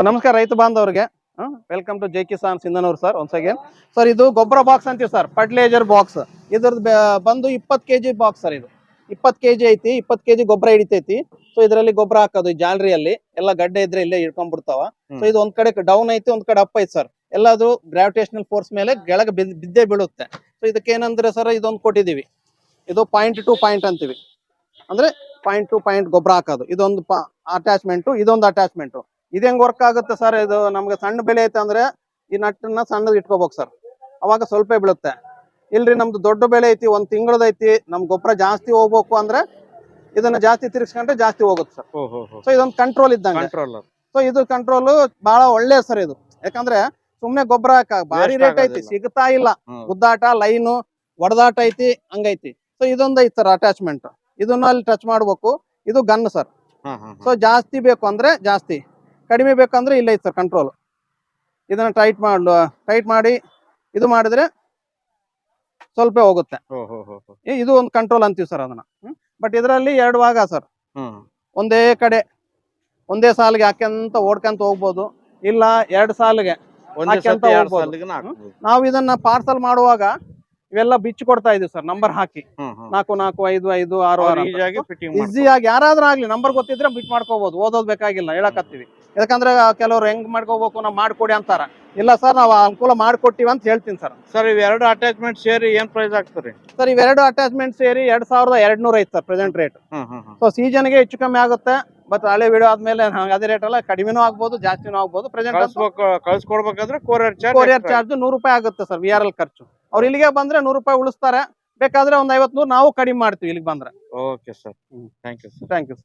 ನಮಸ್ಕಾರ ರೈತ ಬಾಂಧವರಿಗೆ welcome to Jai Kisan Sindhanur sir once again sir. ಇದು ಗೊಬ್ಬರ ಬಾಕ್ಸ್ ಅಂತೀವಿ ಸರ್, ಫರ್ಟಿಲೈಸರ್ ಬಾಕ್ಸ್. ಇದ್ರದ್ದು ಬಂದು 20 kg ಬಾಕ್ಸ್ ಸರ್. ಇದು 20 kg ಐತಿ, 20 kg ಗೊಬ್ಬರ ಹಿಡಿತೈತಿ. ಸೊ ಇದರಲ್ಲಿ ಗೊಬ್ಬರ ಹಾಕೋದು ಜಾಲರಿಯಲ್ಲಿ ಎಲ್ಲ ಗಡ್ಡೆ ಇದ್ರೆ ಇಲ್ಲೇ ಹಿಡ್ಕೊಂಡ್ಬಿಡ್ತಾವ. ಸೊ ಇದು ಒಂದ್ ಕಡೆ ಡೌನ್ ಐತಿ, ಒಂದ್ ಕಡೆ ಅಪ್ ಐತಿ ಸರ್. ಎಲ್ಲದು ಗ್ರಾವಿಟೇಷನಲ್ ಫೋರ್ಸ್ ಮೇಲೆ ಕೆಳಗೆ ಬಿದ್ದೇ ಬೀಳುತ್ತೆ. ಸೊ ಇದಕ್ಕೆ ಏನಂದ್ರೆ ಸರ್, ಇದೊಂದು ಕೊಟ್ಟಿದೀವಿ. ಇದು ಪಾಯಿಂಟ್ ಟು ಪಾಯಿಂಟ್ ಅಂತೀವಿ, ಅಂದ್ರೆ ಪಾಯಿಂಟ್ ಟು ಪಾಯಿಂಟ್ ಗೊಬ್ಬರ ಹಾಕೋದು. ಇದೊಂದು ಅಟ್ಯಾಚ್ಮೆಂಟ್, ಇದೊಂದು ಅಟ್ಯಾಚ್ಮೆಂಟ್. ಇದು ಹೆಂಗ್ ವರ್ಕ್ ಆಗುತ್ತೆ ಸರ್, ಇದು ನಮ್ಗೆ ಸಣ್ಣ ಬೆಳೆ ಐತೆ ಅಂದ್ರೆ ಈ ನಟ್ಟನ್ನ ಸಣ್ಣದ್ ಇಟ್ಕೋಬೇಕು ಸರ್, ಅವಾಗ ಸ್ವಲ್ಪ ಬೀಳುತ್ತೆ. ಇಲ್ರಿ ನಮ್ದು ದೊಡ್ಡ ಬೆಳೆ ಐತಿ, ಒಂದ್ ತಿಂಗಳದೈತಿ, ನಮ್ ಗೊಬ್ಬರ ಜಾಸ್ತಿ ಹೋಗ್ಬೇಕು ಅಂದ್ರೆ ಇದನ್ನ ಜಾಸ್ತಿ ತಿರ್ಗಿಸ್ಕೊಂಡ್ರೆ ಜಾಸ್ತಿ ಹೋಗುತ್ತೆ ಸರ್. ಸೊ ಇದೊಂದು ಕಂಟ್ರೋಲ್ ಇದ್ದಂಗೆ. ಸೊ ಇದು ಕಂಟ್ರೋಲ್ ಬಹಳ ಒಳ್ಳೆ ಸರ್ ಇದು. ಯಾಕಂದ್ರೆ ಸುಮ್ನೆ ಗೊಬ್ಬರ ಭಾರಿ ರೇಟ್ ಐತಿ, ಸಿಗ್ತಾ ಇಲ್ಲ. ಗುದ್ದಾಟ, ಲೈನು, ಒಡದಾಟ ಐತಿ, ಹಂಗೈತಿ. ಸೊ ಇದೊಂದು ಐತಿ ಸರ್ ಅಟ್ಯಾಚ್ಮೆಂಟ್. ಇದನ್ನ ಅಲ್ಲಿ ಟಚ್ ಮಾಡ್ಬೇಕು. ಇದು ಗನ್ ಸರ್. ಸೊ ಜಾಸ್ತಿ ಬೇಕು ಅಂದ್ರೆ ಜಾಸ್ತಿ, ಕಡಿಮೆ ಬೇಕಂದ್ರೆ ಇಲ್ಲ ಐತಿ ಸರ್ ಕಂಟ್ರೋಲ್. ಇದನ್ನ ಟೈಟ್ ಮಾಡಿ ಇದು ಮಾಡಿದ್ರೆ ಸ್ವಲ್ಪ ಹೋಗುತ್ತೆ. ಇದು ಒಂದು ಕಂಟ್ರೋಲ್ ಅಂತೀವಿ ಸರ್ ಅದನ್ನ. ಬಟ್ ಇದರಲ್ಲಿ 2 ಭಾಗ ಸರ್. ಒಂದೇ ಕಡೆ ಒಂದೇ ಸಾಲಿಗೆ ಹಾಕ್ಯಂತ ಓಡ್ಕಂತ ಹೋಗ್ಬೋದು, ಇಲ್ಲ 2 ಸಾಲಿಗೆ ಹಾಕ್ಯಂತ ಹೋಗ್ಬೋದು. ನಾವು ಇದನ್ನ ಪಾರ್ಸಲ್ ಮಾಡುವಾಗ ಇವೆಲ್ಲ ಬಿಚ್ಚಿ ಕೊಡ್ತಾ ಇದೀವಿ ಸರ್, ನಂಬರ್ ಹಾಕಿ 4 4 5 5 6 6 ಈಸಿಯಾಗಿ ಯಾರಾದ್ರೂ ಆಗ್ಲಿ ನಂಬರ್ ಗೊತ್ತಿದ್ರೆ ಬಿಟ್ ಮಾಡ್ಕೋಬಹುದು, ಓದೋದ್ ಬೇಕಾಗಿಲ್ಲ. ಹೇಳಕತ್ತೀವಿ ಯಾಕಂದ್ರೆ ಕೆಲವ್ರು ಹೆಂಗ್ ಮಾಡ್ಕೋಬೇಕು ನಾವು ಮಾಡ್ಕೊಡಿ ಅಂತಾರ. ಇಲ್ಲ ಸರ್, ನಾವು ಅನುಕೂಲ ಮಾಡ್ಕೊಟ್ಟಿವಿ ಅಂತ ಹೇಳ್ತೀನಿ ಸರ್. ಸರ್ ಇವೆರಡು ಅಟ್ಯಾಚ್ಮೆಂಟ್ ಸೇರಿ ಏನ್ ಪ್ರೈಸ್ ಆಗ್ತದೆ ಸರ್? ಇವೆರಡು ಅಟ್ಯಾಚ್ಮೆಂಟ್ ಸೇರಿ 2200 ಐತಿ sir present rate. So season ಗೆ ಹೆಚ್ಚು ಕಮ್ಮಿ ಆಗುತ್ತೆ. ಬಟ್ ಹಳೆ ವಿಡಿಯೋ ಆದ್ಮೇಲೆ ಅದೇ ರೇಟ್ ಅಲ್ಲ, ಕಡಿಮೆನೂ ಆಗ್ಬೋದು ಜಾಸ್ತಿನೂ ಆಗ್ಬೋದು. ಪ್ರೆಸೆಂಟ್ ಕಳ್ಸ್ಕೊಡ್ಬೇಕಾದ್ರೆ ಕೊರಿಯರ್ ಚಾರ್ಜ್ 100 ರೂಪಾಯಿ ಆಗುತ್ತೆ ಸರ್. VRL ಖರ್ಚು. ಅವ್ರು ಇಲ್ಲಿಗೆ ಬಂದ್ರೆ 100 ರೂಪಾಯಿ ಉಳಿಸ್ತಾರೆ. ಬೇಕಾದ್ರೆ ಒಂದ್ 50 100 ನಾವು ಕಡಿಮೆ ಮಾಡ್ತೀವಿ ಇಲ್ಲಿಗೆ ಬಂದ್ರೆ. Okay sir, thank you. Thank you.